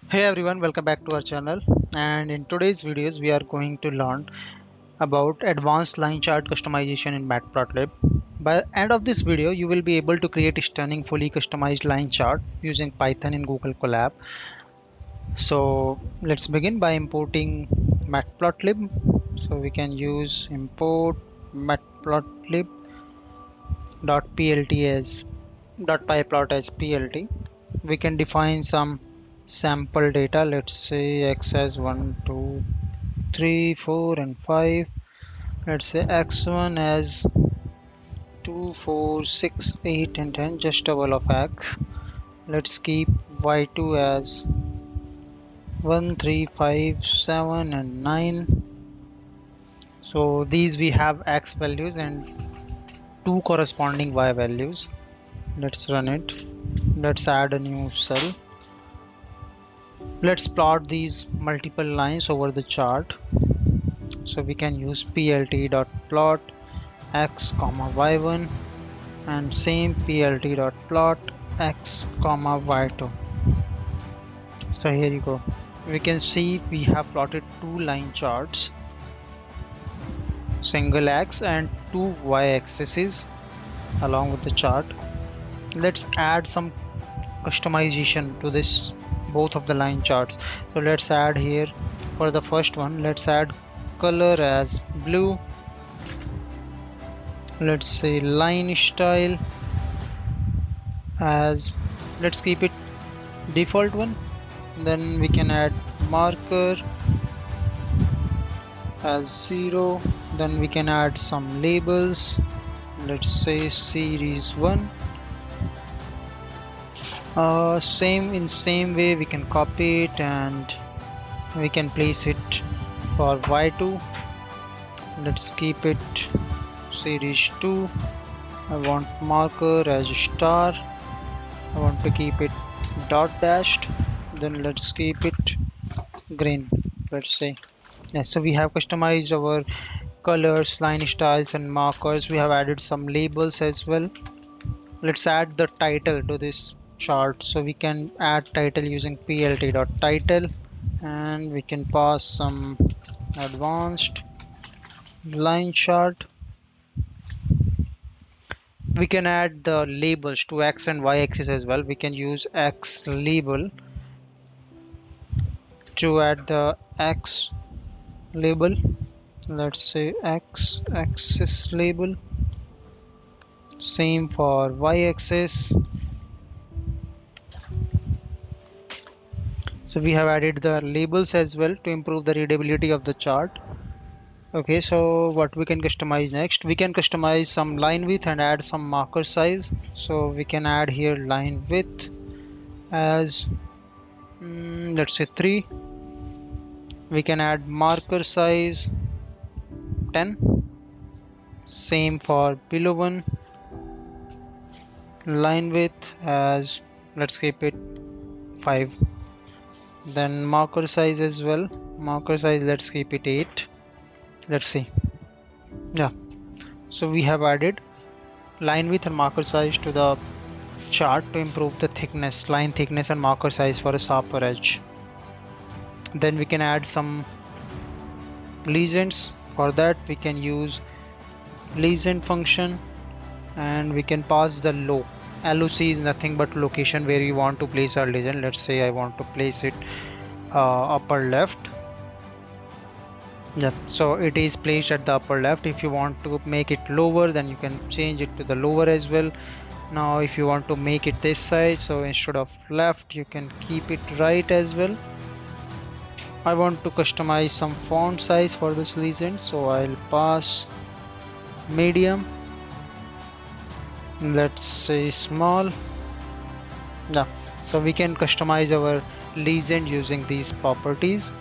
Hey everyone, welcome back to our channel. And in today's videos, we are going to learn about advanced line chart customization in Matplotlib. By the end of this video, you will be able to create a stunning fully customized line chart using Python and Google Colab. So let's begin by importing Matplotlib. So we can use import matplotlib.plt as .pyplot as plt. We can define some sample data. Let's say x as 1, 2, 3, 4 and 5. Let's say x1 as 2, 4, 6, 8 and 10, just double of x. Let's keep y2 as 1, 3, 5, 7 and 9. So these we have x values and two corresponding y values. Let's run it. Let's add a new cell. Let's plot these multiple lines over the chart. So we can use plt.plot x comma y1 and same plt.plot x comma y2. So here you go. We can see we have plotted two line charts, single x and two y axes along with the chart. Let's add some customization to this both of the line charts. So let's add here for the first one, let's add color as blue. Let's say line style as, let's keep it default one. Then we can add marker as 0. Then we can add some labels. Let's say series 1. Same way we can copy it and we can place it for y2. Let's keep it series 2. I want marker as star. I want to keep it dot dashed. Then let's keep it green. Let's say yes. So we have customized our colors, line styles and markers. We have added some labels as well. Let's add the title to this chart. So we can add title using plt.title and we can pass some advanced line chart. We can add the labels to x and y axis as well. We can use x label to add the x label. Let's say x axis label. Same for y axis. So we have added the labels as well to improve the readability of the chart. Okay, so what we can customize next, we can customize some line width and add some marker size. So we can add here line width as let's say 3. We can add marker size 10. Same for below one. Line width as, let's keep it 5. Then marker size as well, marker size let's keep it 8. Let's see. Yeah, so we have added line width and marker size to the chart to improve the thickness, line thickness and marker size for a sharper edge. Then we can add some legends. For that we can use legend function and we can pass the LOC is nothing but location where we want to place our legend. Let's say I want to place it upper left. Yeah, so it is placed at the upper left. If you want to make it lower, then you can change it to the lower as well. Now if you want to make it this side, so instead of left you can keep it right as well. I want to customize some font size for this legend, so I'll pass medium, let's say small. Yeah, so we can customize our legend using these properties.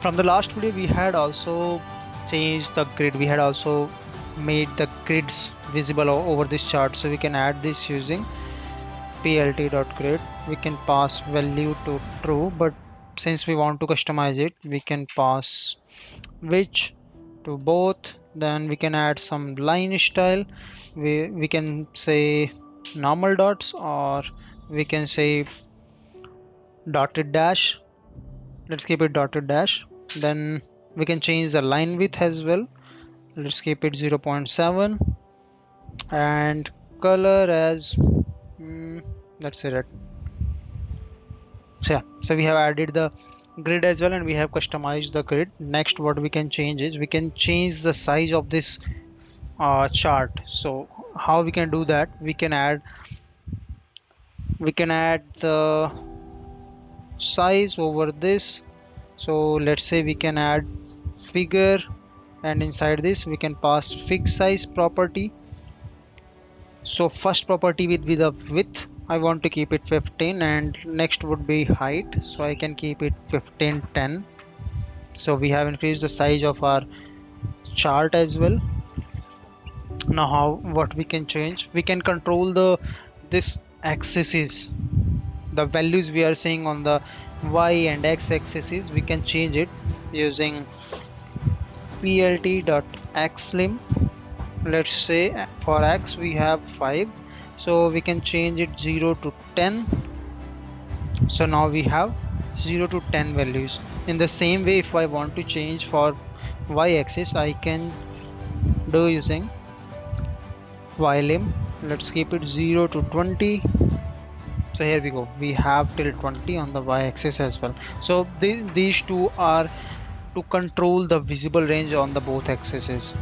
From the last video we had also changed the grid, we had also made the grids visible over this chart, so we can add this using plt.grid. We can pass value to true, but since we want to customize it we can pass which to both. Then we can add some line style. We can say normal dots or we can say dotted dash. Let's keep it dotted dash. Then we can change the line width as well. Let's keep it 0.7 and color as let's say red. So yeah, so we have added the grid as well and we have customized the grid. Next, what we can change is we can change the size of this chart. So how we can do that? We can add the size over this. So let's say we can add figure, and inside this we can pass fixed size property. So first property would be the width. I want to keep it 15, and next would be height, so I can keep it 1510. So we have increased the size of our chart as well. Now what we can change, we can control this axis is the values we are seeing on the y and x axes. We can change it using plt.xlim. Let's say for x we have 5, so we can change it 0 to 10. So now we have 0 to 10 values. In the same way, if I want to change for y axis, I can do using ylim. Let's keep it 0 to 20. So here we go, we have till 20 on the y axis as well. So these two are to control the visible range on the both axes.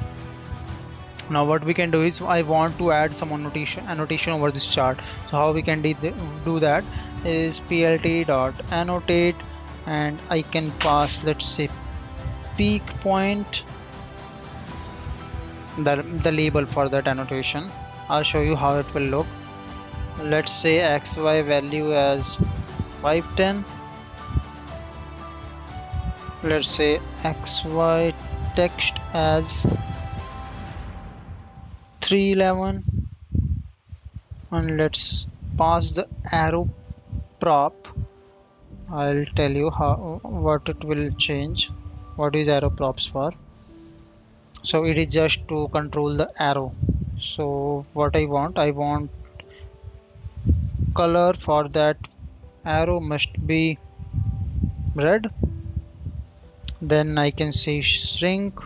Now what we can do is I want to add some annotation over this chart. So how we can do that is plt.annotate, and I can pass, let's say, peak point, the label for that annotation. I'll show you how it will look. Let's say xy value as 510. Let's say xy text as 311, and let's pass the arrow prop. I'll tell you what it will change. What is arrow props for? So it is just to control the arrow. So what I want color for that arrow must be red. Then I can say shrink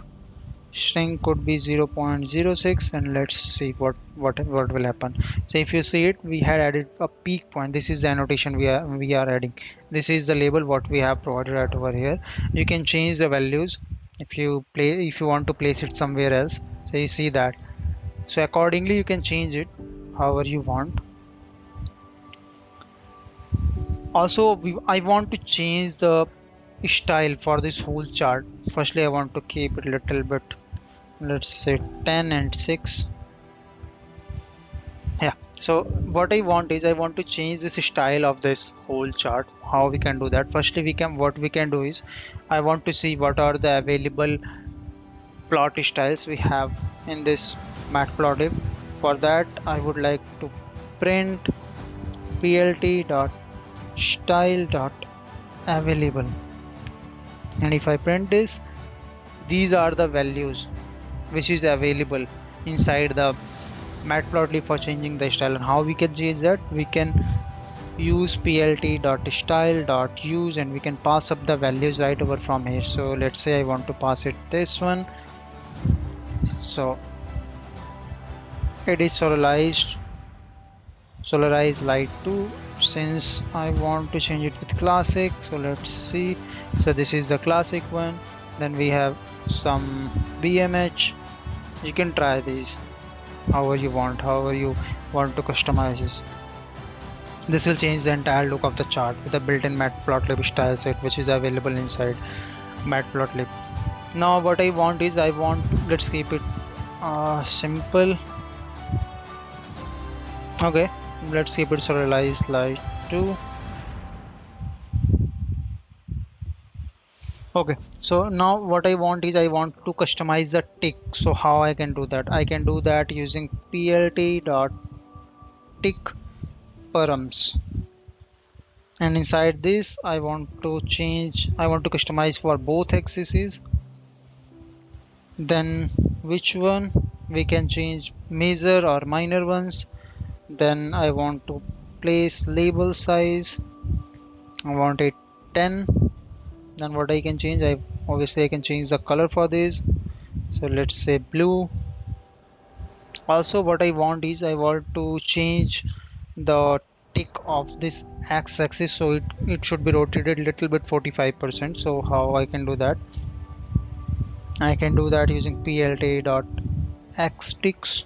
could be 0.06, and let's see what will happen. So if you see it, we had added a peak point. This is the annotation we are adding. This is the label what we have provided right over here. You can change the values if you want to place it somewhere else. So you see that. So accordingly you can change it however you want. Also I want to change the style for this whole chart. Firstly I want to keep it a little bit, let's say 10 and 6. Yeah, so what I want is I want to change this style of this whole chart. How we can do that? Firstly what we can do is I want to see what are the available plot styles we have in this Matplotlib. For that I would like to print plt.style.available, and if I print this, these are the values which is available inside the Matplotlib for changing the style. And how we can change that? We can use plt.style.use, and we can pass up the values right over from here. So let's say I want to pass it this one. So it is solarized light 2. Since I want to change it with classic, so let's see. So this is the classic one. Then we have some BMH. You can try these however you want to customize this. This will change the entire look of the chart with the built-in Matplotlib style set which is available inside Matplotlib. Now what I want is let's keep it simple. Okay, let's keep it serialized light 2. Okay, so now what I want is I want to customize the tick. So how I can do that? I can do that using plt.tick params, and inside this I want to customize for both axes. Then which one we can change, major or minor ones. Then I want to place label size, I want it 10. Then what I can change, I can change the color for this. So let's say blue. Also what I want is I want to change the tick of this x-axis, so it should be rotated a little bit 45%. So how I can do that? I can do that using plt.xticks,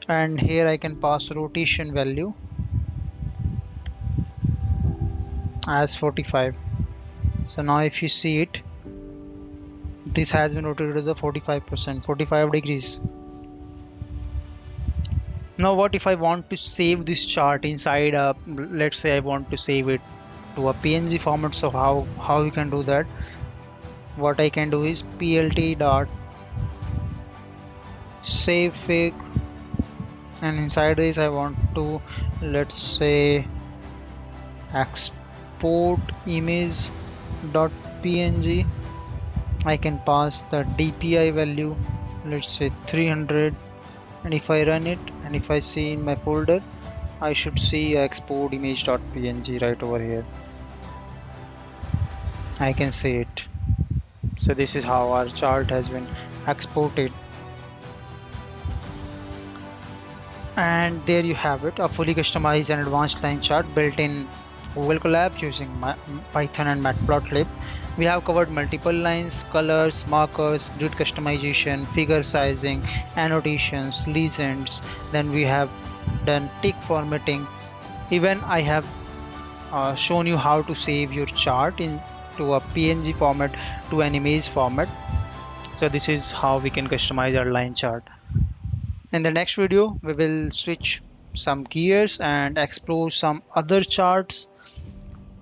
and here I can pass rotation value as 45. So now if you see it, this has been rotated to the 45%, 45 degrees. Now what if I want to save this chart inside a, let's say I want to save it to a PNG format. So how you can do that? What I can do is plt dot savefig, and inside this I want to, let's say, export image dot png. I can pass the DPI value, let's say 300, and if I run it and if I see in my folder, I should see export image dot png right over here. I can see it. So this is how our chart has been exported. And there you have it, a fully customized and advanced line chart built in Google Colab using Python and Matplotlib. We have covered multiple lines, colors, markers, grid customization, figure sizing, annotations, legends. Then we have done tick formatting. Even I have shown you how to save your chart into a PNG format to an image format. So this is how we can customize our line chart. In the next video, we will switch some gears and explore some other charts,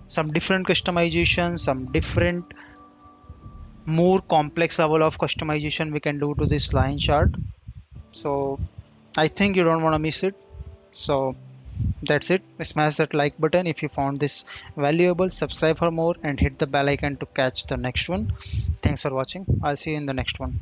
some different customizations, some different more complex level of customization we can do to this line chart. So I think you don't want to miss it. So that's it. Smash that like button if you found this valuable, subscribe for more, and hit the bell icon to catch the next one. Thanks for watching. I'll see you in the next one.